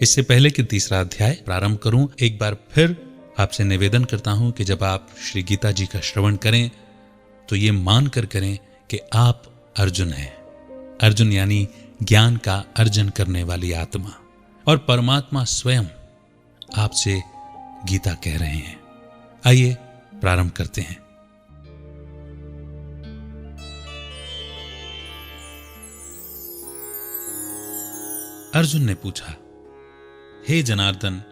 इससे पहले कि तीसरा अध्याय प्रारंभ करूं, एक बार फिर आपसे निवेदन करता हूं कि जब आप श्री गीता जी का श्रवण करें तो ये मानकर करें कि आप अर्जुन हैं। अर्जुन यानी ज्ञान का अर्जन करने वाली आत्मा, और परमात्मा स्वयं आपसे गीता कह रहे हैं। आइए प्रारंभ करते हैं। अर्जुन ने पूछा, हे जनार्दन,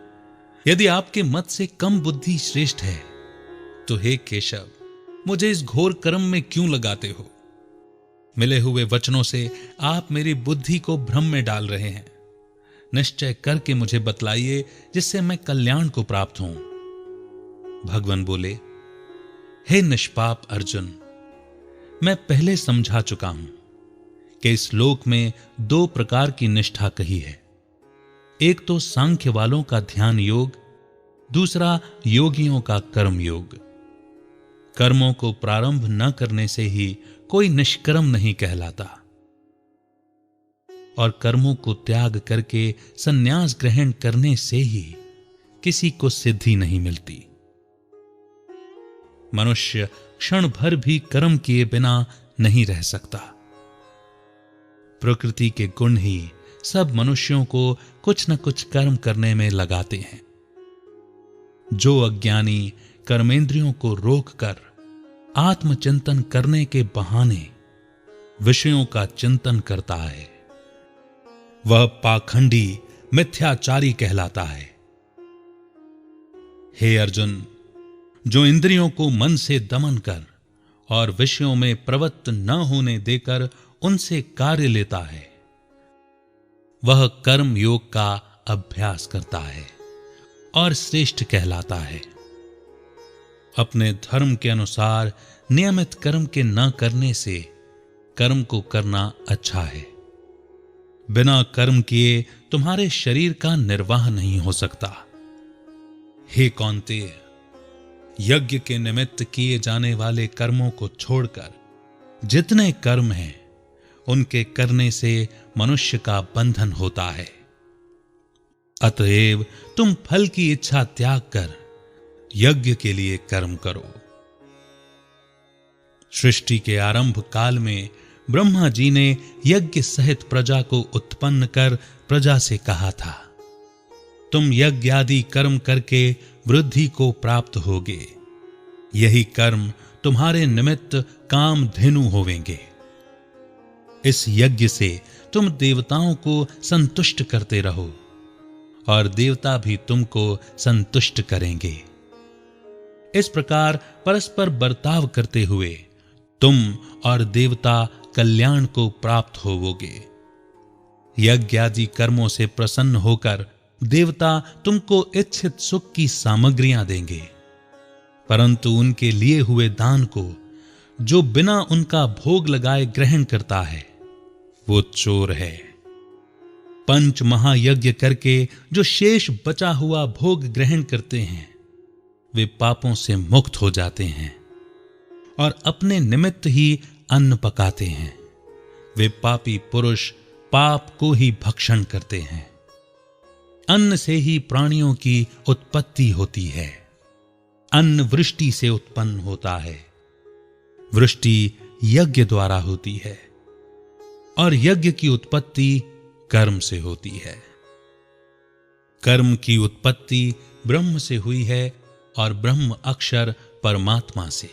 यदि आपके मत से कम बुद्धि श्रेष्ठ है तो हे केशव, मुझे इस घोर कर्म में क्यों लगाते हो? मिले हुए वचनों से आप मेरी बुद्धि को भ्रम में डाल रहे हैं। निश्चय करके मुझे बतलाइए जिससे मैं कल्याण को प्राप्त हूं। भगवान बोले, हे निष्पाप अर्जुन, मैं पहले समझा चुका हूं कि इस लोक में दो प्रकार की निष्ठा कही है। एक तो सांख्य वालों का ध्यान योग, दूसरा योगियों का कर्म योग। कर्मों को प्रारंभ न करने से ही कोई निष्कर्म नहीं कहलाता, और कर्मों को त्याग करके संन्यास ग्रहण करने से ही किसी को सिद्धि नहीं मिलती। मनुष्य क्षण भर भी कर्म किए बिना नहीं रह सकता। प्रकृति के गुण ही सब मनुष्यों को कुछ न कुछ कर्म करने में लगाते हैं। जो अज्ञानी कर्मेंद्रियों को रोककर आत्मचिंतन करने के बहाने विषयों का चिंतन करता है, वह पाखंडी मिथ्याचारी कहलाता है। हे अर्जुन, जो इंद्रियों को मन से दमन कर और विषयों में प्रवृत्त न होने देकर उनसे कार्य लेता है, वह कर्म योग का अभ्यास करता है और श्रेष्ठ कहलाता है। अपने धर्म के अनुसार नियमित कर्म के न करने से कर्म को करना अच्छा है। बिना कर्म किए तुम्हारे शरीर का निर्वाह नहीं हो सकता। हे कौन्तेय, यज्ञ के निमित्त किए जाने वाले कर्मों को छोड़कर जितने कर्म हैं, उनके करने से मनुष्य का बंधन होता है। अतएव तुम फल की इच्छा त्याग कर यज्ञ के लिए कर्म करो। सृष्टि के आरंभ काल में ब्रह्मा जी ने यज्ञ सहित प्रजा को उत्पन्न कर प्रजा से कहा था, तुम यज्ञ आदि कर्म करके वृद्धि को प्राप्त होगे। यही कर्म तुम्हारे निमित्त काम धेनु होवेंगे। इस यज्ञ से तुम देवताओं को संतुष्ट करते रहो और देवता भी तुमको संतुष्ट करेंगे। इस प्रकार परस्पर बर्ताव करते हुए तुम और देवता कल्याण को प्राप्त होवोगे। यज्ञ आदि कर्मों से प्रसन्न होकर देवता तुमको इच्छित सुख की सामग्रियां देंगे, परंतु उनके लिए हुए दान को जो बिना उनका भोग लगाए ग्रहण करता है, वो चोर है। पंच महायज्ञ करके जो शेष बचा हुआ भोग ग्रहण करते हैं, वे पापों से मुक्त हो जाते हैं और अपने निमित्त ही अन्न पकाते हैं। वे पापी पुरुष पाप को ही भक्षण करते हैं। अन्न से ही प्राणियों की उत्पत्ति होती है। अन्न वृष्टि से उत्पन्न होता है। वृष्टि यज्ञ द्वारा होती है और यज्ञ की उत्पत्ति कर्म से होती है। कर्म की उत्पत्ति ब्रह्म से हुई है और ब्रह्म अक्षर परमात्मा से।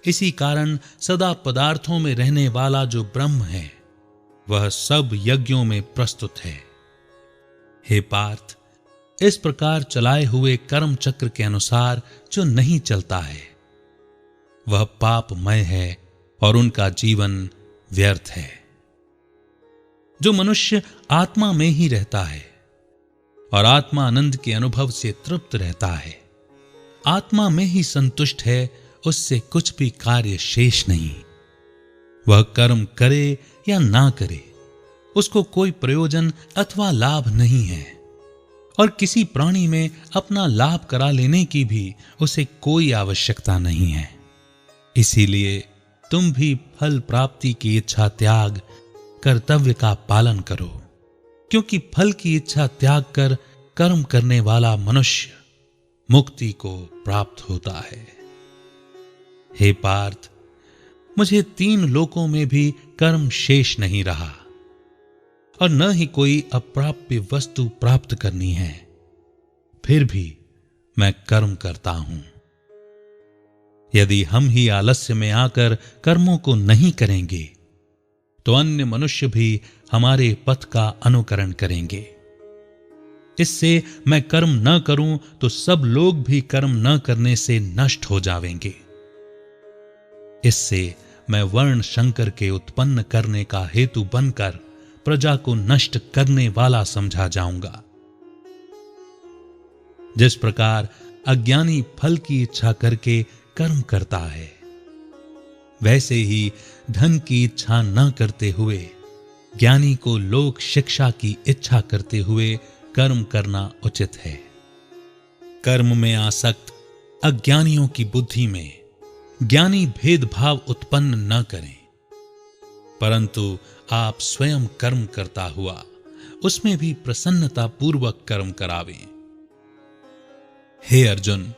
इसी कारण सदा पदार्थों में रहने वाला जो ब्रह्म है, वह सब यज्ञों में प्रस्तुत है। हे पार्थ, इस प्रकार चलाए हुए कर्म चक्र के अनुसार जो नहीं चलता है, वह पापमय है और उनका जीवन व्यर्थ है। जो मनुष्य आत्मा में ही रहता है और आत्मा आनंद के अनुभव से तृप्त रहता है, आत्मा में ही संतुष्ट है, उससे कुछ भी कार्य शेष नहीं। वह कर्म करे या ना करे, उसको कोई प्रयोजन अथवा लाभ नहीं है, और किसी प्राणी में अपना लाभ करा लेने की भी उसे कोई आवश्यकता नहीं है। इसीलिए तुम भी फल प्राप्ति की इच्छा त्याग कर्तव्य का पालन करो क्योंकि फल की इच्छा त्याग कर कर्म करने वाला मनुष्य मुक्ति को प्राप्त होता है। हे पार्थ, मुझे 3 लोकों में भी कर्म शेष नहीं रहा और न ही कोई अप्राप्य वस्तु प्राप्त करनी है, फिर भी मैं कर्म करता हूं। यदि हम ही आलस्य में आकर कर्मों को नहीं करेंगे तो अन्य मनुष्य भी हमारे पथ का अनुकरण करेंगे। इससे मैं कर्म न करूं तो सब लोग भी कर्म न करने से नष्ट हो जावेंगे। इससे मैं वर्ण शंकर के उत्पन्न करने का हेतु बनकर प्रजा को नष्ट करने वाला समझा जाऊंगा। जिस प्रकार अज्ञानी फल की इच्छा करके कर्म करता है, वैसे ही धन की इच्छा न करते हुए ज्ञानी को लोक शिक्षा की इच्छा करते हुए कर्म करना उचित है। कर्म में आसक्त अज्ञानियों की बुद्धि में ज्ञानी भेदभाव उत्पन्न न करें, परंतु आप स्वयं कर्म करता हुआ उसमें भी प्रसन्नता पूर्वक कर्म करावें। हे अर्जुन,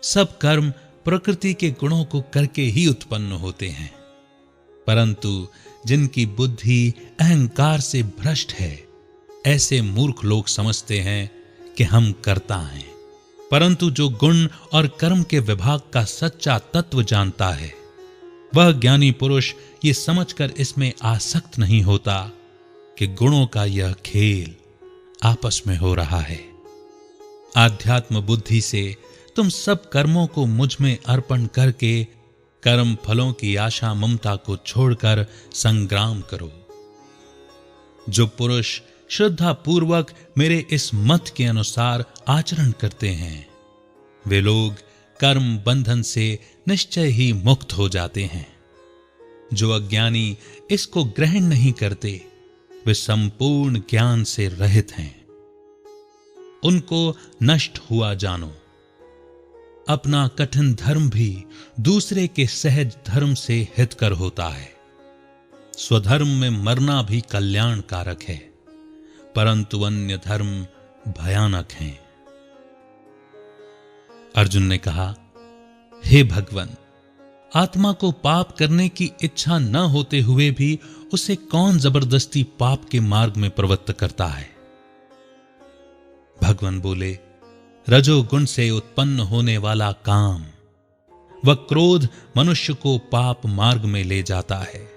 सब कर्म प्रकृति के गुणों को करके ही उत्पन्न होते हैं, परंतु जिनकी बुद्धि अहंकार से भ्रष्ट है, ऐसे मूर्ख लोग समझते हैं कि हम कर्ता हैं। परंतु जो गुण और कर्म के विभाग का सच्चा तत्व जानता है, वह ज्ञानी पुरुष ये समझकर इसमें आसक्त नहीं होता कि गुणों का यह खेल आपस में हो रहा है। आध्यात्म बुद्धि से तुम सब कर्मों को मुझ में अर्पण करके कर्म फलों की आशा ममता को छोड़कर संग्राम करो। जो पुरुष श्रद्धा पूर्वक मेरे इस मत के अनुसार आचरण करते हैं, वे लोग कर्म बंधन से निश्चय ही मुक्त हो जाते हैं। जो अज्ञानी इसको ग्रहण नहीं करते, वे संपूर्ण ज्ञान से रहित हैं। उनको नष्ट हुआ जानो। अपना कठिन धर्म भी दूसरे के सहज धर्म से हितकर होता है। स्वधर्म में मरना भी कल्याण कारक है, परंतु अन्य धर्म भयानक हैं। अर्जुन ने कहा, हे भगवन, आत्मा को पाप करने की इच्छा न होते हुए भी उसे कौन जबरदस्ती पाप के मार्ग में प्रवृत्त करता है? भगवान बोले, रजोगुण से उत्पन्न होने वाला काम व क्रोध मनुष्य को पाप मार्ग में ले जाता है।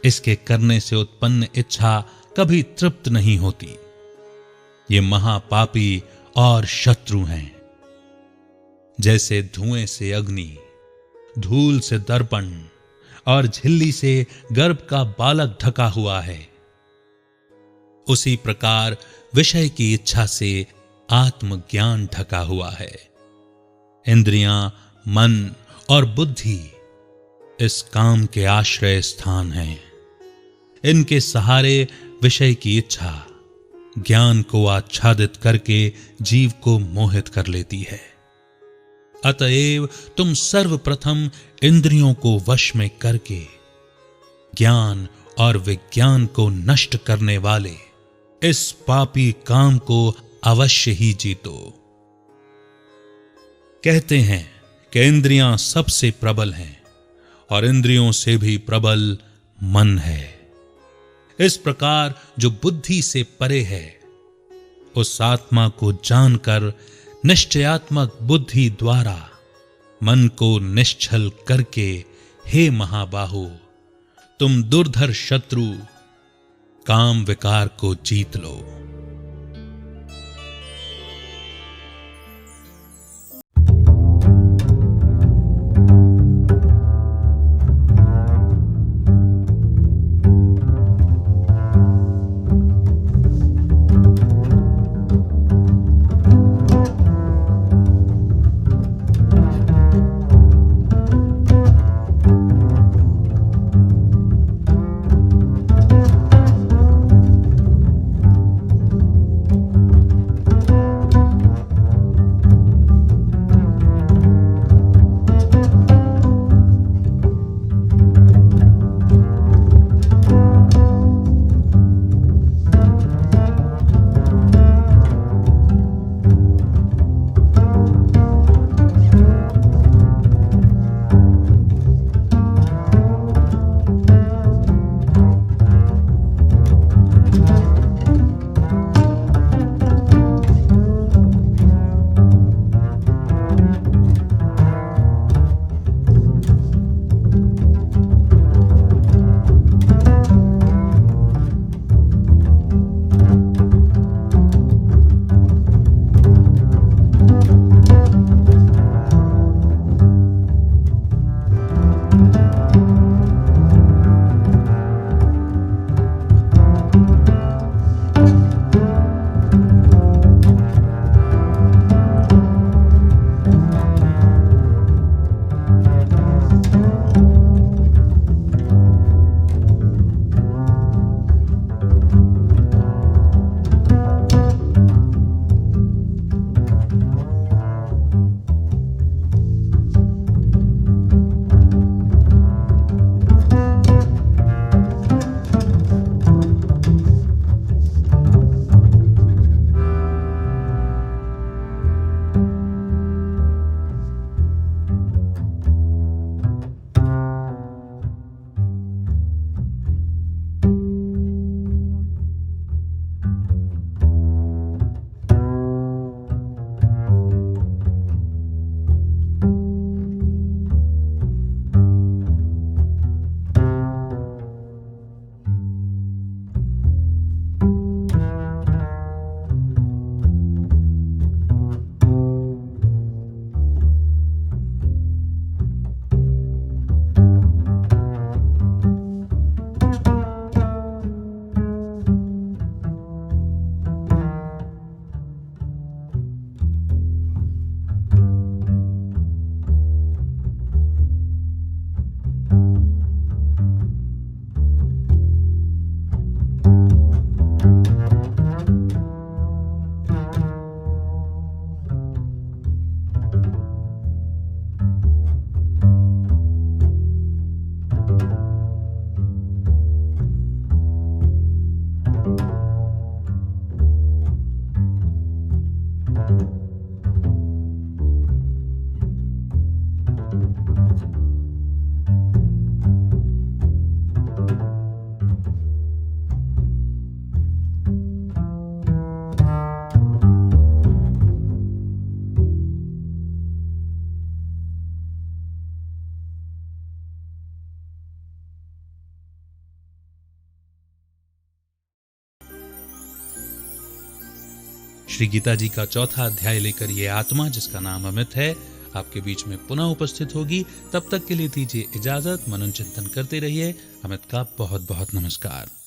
इसके करने से उत्पन्न इच्छा कभी तृप्त नहीं होती। ये महापापी और शत्रु हैं। जैसे धुएं से अग्नि, धूल से दर्पण और झिल्ली से गर्भ का बालक ढका हुआ है, उसी प्रकार विषय की इच्छा से आत्मज्ञान ढका हुआ है। इंद्रियां, मन और बुद्धि इस काम के आश्रय स्थान हैं। इनके सहारे विषय की इच्छा ज्ञान को आच्छादित करके जीव को मोहित कर लेती है। अतएव तुम सर्वप्रथम इंद्रियों को वश में करके ज्ञान और विज्ञान को नष्ट करने वाले इस पापी काम को अवश्य ही जीतो। कहते हैं कि इंद्रियां सबसे प्रबल हैं और इंद्रियों से भी प्रबल मन है। इस प्रकार जो बुद्धि से परे है, उस आत्मा को जानकर निश्चयात्मक बुद्धि द्वारा मन को निश्चल करके, हे महाबाहो, तुम दुर्धर शत्रु काम विकार को जीत लो। श्री गीता जी का चौथा अध्याय लेकर ये आत्मा, जिसका नाम अमित है, आपके बीच में पुनः उपस्थित होगी। तब तक के लिए दीजिए इजाजत। मनन चिंतन करते रहिए। अमित का बहुत बहुत नमस्कार।